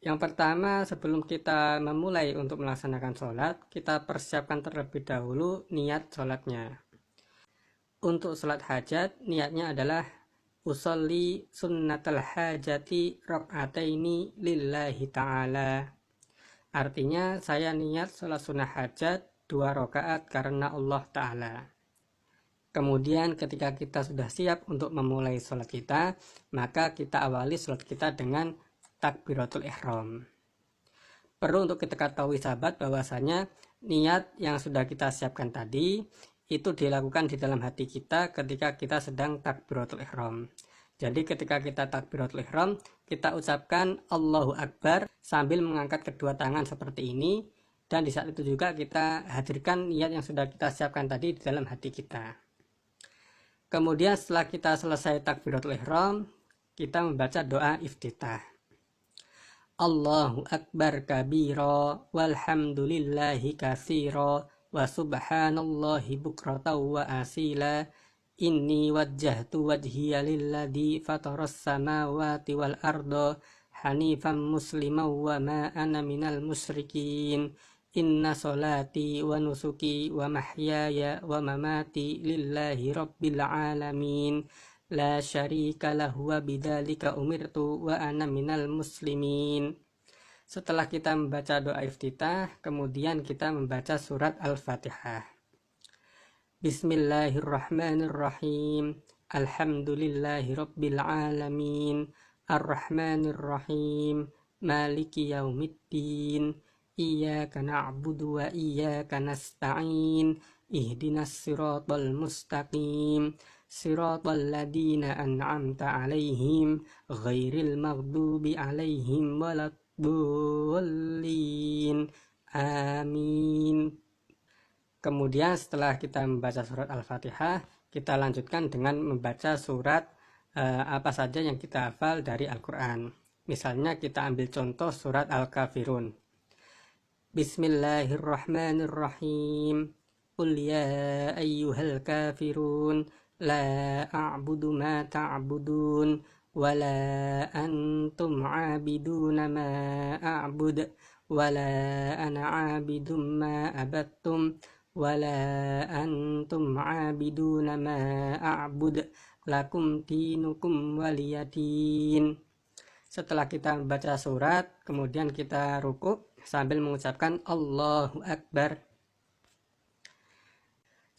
Yang pertama, sebelum kita memulai untuk melaksanakan sholat, kita persiapkan terlebih dahulu niat sholatnya. Untuk sholat hajat, niatnya adalah usolli sunnatal hajati rok'ataini lillahi ta'ala. Artinya, saya niat sholat sunnah hajat 2 rakaat karena Allah Ta'ala. Kemudian ketika kita sudah siap untuk memulai sholat kita, maka kita awali sholat kita dengan takbiratul ihram. Perlu untuk kita ketahui sahabat bahwasanya niat yang sudah kita siapkan tadi itu dilakukan di dalam hati kita ketika kita sedang takbiratul ihram. Jadi ketika kita takbiratul ihram, kita ucapkan Allahu Akbar sambil mengangkat kedua tangan seperti ini, dan di saat itu juga kita hadirkan niat yang sudah kita siapkan tadi di dalam hati kita. Kemudian setelah kita selesai takbiratul ihram, kita membaca doa iftitah. Allahu Akbar kabira walhamdulillahi katsira wa subhanallahi bukratan wa asila. Inni wajjahtu wajhiya lilladzi fataras samawati wal arda hanifan musliman wa ma ana minal musyrikin. Inna solati wa nusuki wa mahyaya wa mamati lillahi rabbil alamin. La syarika lahu wa bidzalika umirtu wa ana minal muslimin. Setelah kita membaca doa iftitah, kemudian kita membaca surat Al-Fatihah. Bismillahirrahmanirrahim. Alhamdulillahi rabbil alamin. Ar-Rahmanirrahim. Maliki yaumiddin. Iyyaka na'budu wa iyyaka nasta'in. Ihdinas siratal mustaqim. Siratal ladzina an'amta 'alaihim ghairil maghdubi 'alaihim waladdallin. Amin. Kemudian setelah kita membaca surat Al-Fatihah, kita lanjutkan dengan membaca surat apa saja yang kita hafal dari Al-Quran. Misalnya kita ambil contoh surat Al-Kafirun. Bismillahirrahmanirrahim. Qul ya ayyuhal kafirun la a'budu ma ta'budun wa la antum 'abiduna ma a'bud wa la ana 'abidum ma abattum wa la antum 'abiduna ma a'bud lakum dinukum waliyadin. Setelah kita membaca surat, kemudian kita rukuk sambil mengucapkan Allahu Akbar.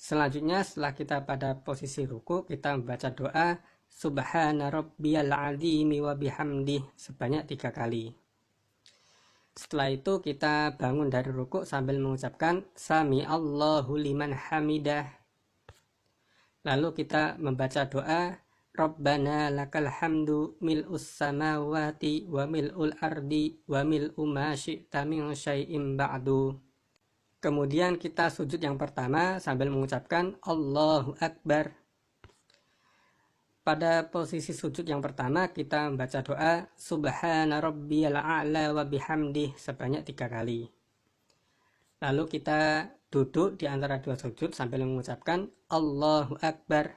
Selanjutnya setelah kita pada posisi ruku, kita membaca doa Subhana rabbiyal azimi wa bihamdih sebanyak 3 kali. Setelah itu kita bangun dari ruku sambil mengucapkan Sami Allahu liman hamidah. Lalu kita membaca doa Rabbana lakal hamdu mil'us samawati wa mil'ul ardi wa mil'u ma syi'ta min syai'im ba'du. Kemudian kita sujud yang pertama sambil mengucapkan Allahu Akbar. Pada posisi sujud yang pertama kita membaca doa Subhana rabbiyal a'la wa bihamdih sebanyak 3 kali. Lalu kita duduk di antara 2 sujud sambil mengucapkan Allahu Akbar.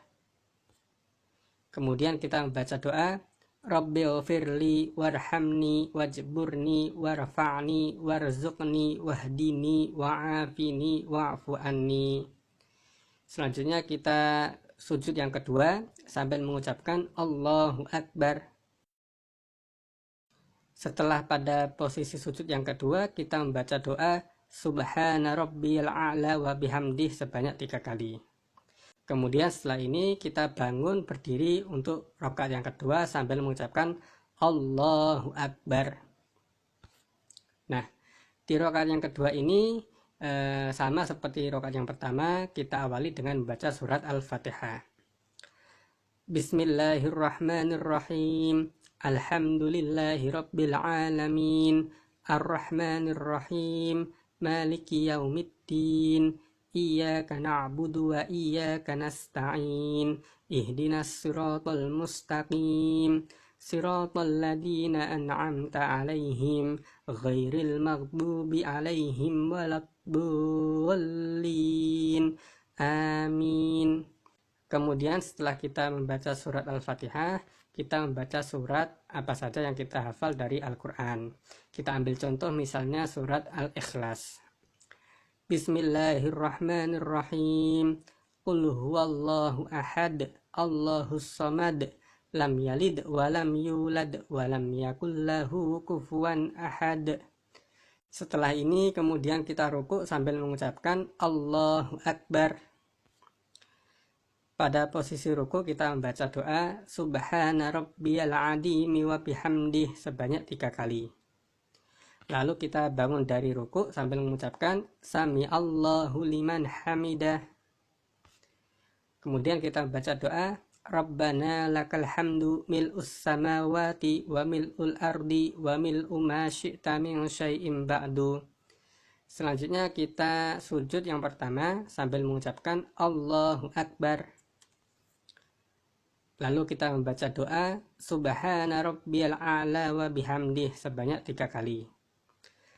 Kemudian kita membaca doa Rabbighfirli warhamni wajburni warfa'ni warzuqni wahdini wa'afini wa'fu anni. Selanjutnya kita sujud yang kedua sambil mengucapkan Allahu Akbar. Setelah pada posisi sujud yang kedua kita membaca doa Subhana rabbiyal a'la wa bihamdih sebanyak 3 kali. Kemudian setelah ini kita bangun berdiri untuk rakaat yang kedua sambil mengucapkan Allahu Akbar. Nah, di rakaat yang kedua ini sama seperti rakaat yang pertama, kita awali dengan membaca surat Al-Fatihah. Bismillahirrahmanirrahim. Alhamdulillahi rabbil alamin. Ar-Rahmanirrahim. Maliki yaumiddin. Iyyaka na'budu wa iyyaka nasta'in. Ihdinas siratal mustaqim. Siratal ladzina an'amta 'alaihim ghairil maghdubi 'alaihim waladdallin. Amin. Kemudian setelah kita membaca surat Al-Fatihah, kita membaca surat apa saja yang kita hafal dari Al-Quran. Kita ambil contoh misalnya surat Al-Ikhlas. Bismillahirrahmanirrahim. Qul huwallahu ahad, Allahus samad, lam yalid walam yulad walam yakul lahu kufuwan ahad. Setelah ini kemudian kita rukuk sambil mengucapkan Allahu Akbar. Pada posisi rukuk kita membaca doa Subhana rabbiyal azimi wa bihamdih sebanyak 3 kali. Lalu kita bangun dari rukuk sambil mengucapkan Sami Allahu liman hamidah. Kemudian kita membaca doa Rabbana lakal hamdu mil'us samawati wa mil'ul ardi wa mil'u ma syi'ta min syai'im ba'du. Selanjutnya kita sujud yang pertama sambil mengucapkan Allahu Akbar. Lalu kita membaca doa Subhana rabbiyal a'la wa bihamdih sebanyak 3 kali.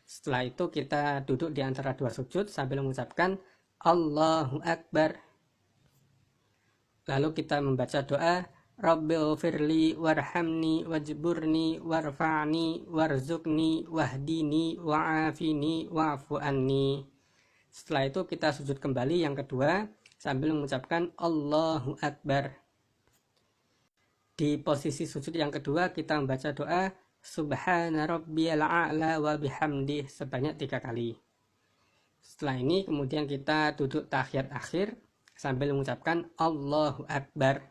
Setelah itu kita duduk di antara 2 sujud sambil mengucapkan Allahu Akbar. Lalu kita membaca doa Rabbighfirli warhamni wajburni warfa'ni warzukni wahdini wa'afini wa'fu anni. Setelah itu kita sujud kembali yang kedua sambil mengucapkan Allahu Akbar. Di posisi sujud yang kedua kita membaca doa Subhana rabbiyal a'la wa bihamdih sebanyak 3 kali. Setelah ini kemudian kita duduk tahiyat akhir sambil mengucapkan Allahu Akbar.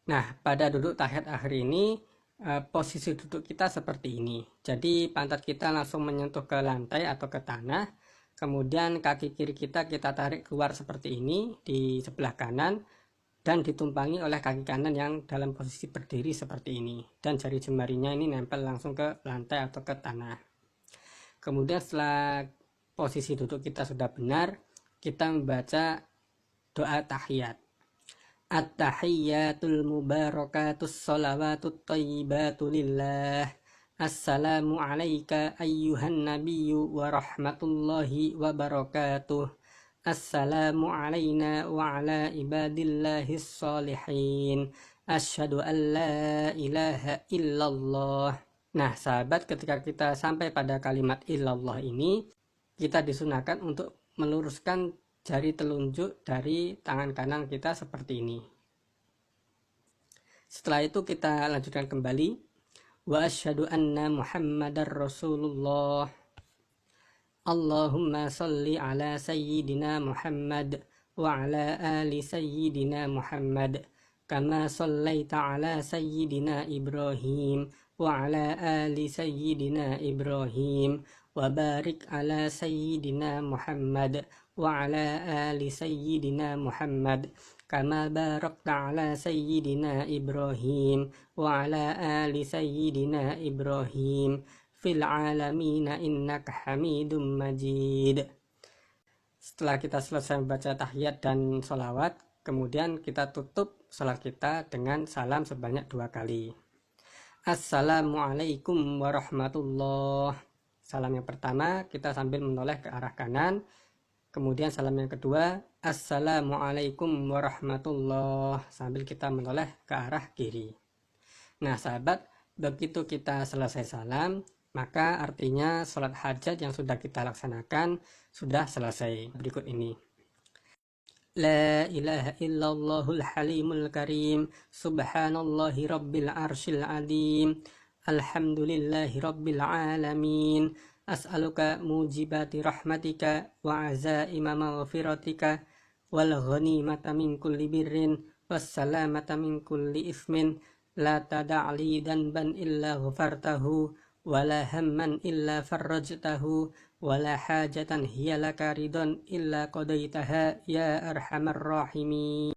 Nah, pada duduk tahiyat akhir ini posisi duduk kita seperti ini. Jadi pantat kita langsung menyentuh ke lantai atau ke tanah. Kemudian kaki kiri kita tarik keluar seperti ini di sebelah kanan. Dan ditumpangi oleh kaki kanan yang dalam posisi berdiri seperti ini. Dan jari jemarinya ini nempel langsung ke lantai atau ke tanah. Kemudian setelah posisi duduk kita sudah benar, kita membaca doa tahiyat. At-tahiyyatul mubarakatus sholawatut thayyibatu lillah. Assalamu alayka ayyuhan nabiyyu wa rahmatullahi wa barakatuh. Assalamu alayna wa ala ibadillahis sholihin. Asyhadu an la ilaha illallah. Nah sahabat, ketika kita sampai pada kalimat illallah ini, kita disunahkan untuk meluruskan jari telunjuk dari tangan kanan kita seperti ini. Setelah itu kita lanjutkan kembali. Wa asyhadu anna Muhammadar Rasulullah. Allahumma salli ala sayyidina Muhammad wa ala ali sayyidina Muhammad kama sallaita ala sayyidina Ibrahim wa ala ali sayyidina Ibrahim wa barik ala sayyidina Muhammad wa ala ali sayyidina Muhammad kama barakta ala sayyidina Ibrahim wa ala ali sayyidina Ibrahim fil alamina innaka hamidum majid. Setelah kita selesai membaca tahiyat dan sholawat, kemudian kita tutup sholat kita dengan salam sebanyak 2 kali. Assalamualaikum warahmatullah. Salam yang pertama kita sambil menoleh ke arah kanan. Kemudian salam yang kedua Assalamualaikum warahmatullah sambil kita menoleh ke arah kiri. Nah sahabat, begitu kita selesai salam, maka artinya sholat hajat yang sudah kita laksanakan sudah selesai. Berikut ini. La ilaha illallahul halimul karim. Subhanallahi rabbil arshil adim. Alhamdulillahi rabbil alamin. As'aluka mujibati rahmatika wa azaima maghfiratika wal ghanimata min kulli birrin wassalamata min kulli ismin la tada'li danban illa ghafartahu wala hamman illa farrajtahu wala hajatan hiya laka ridon illa qadaitaha ya arhamar rahimin.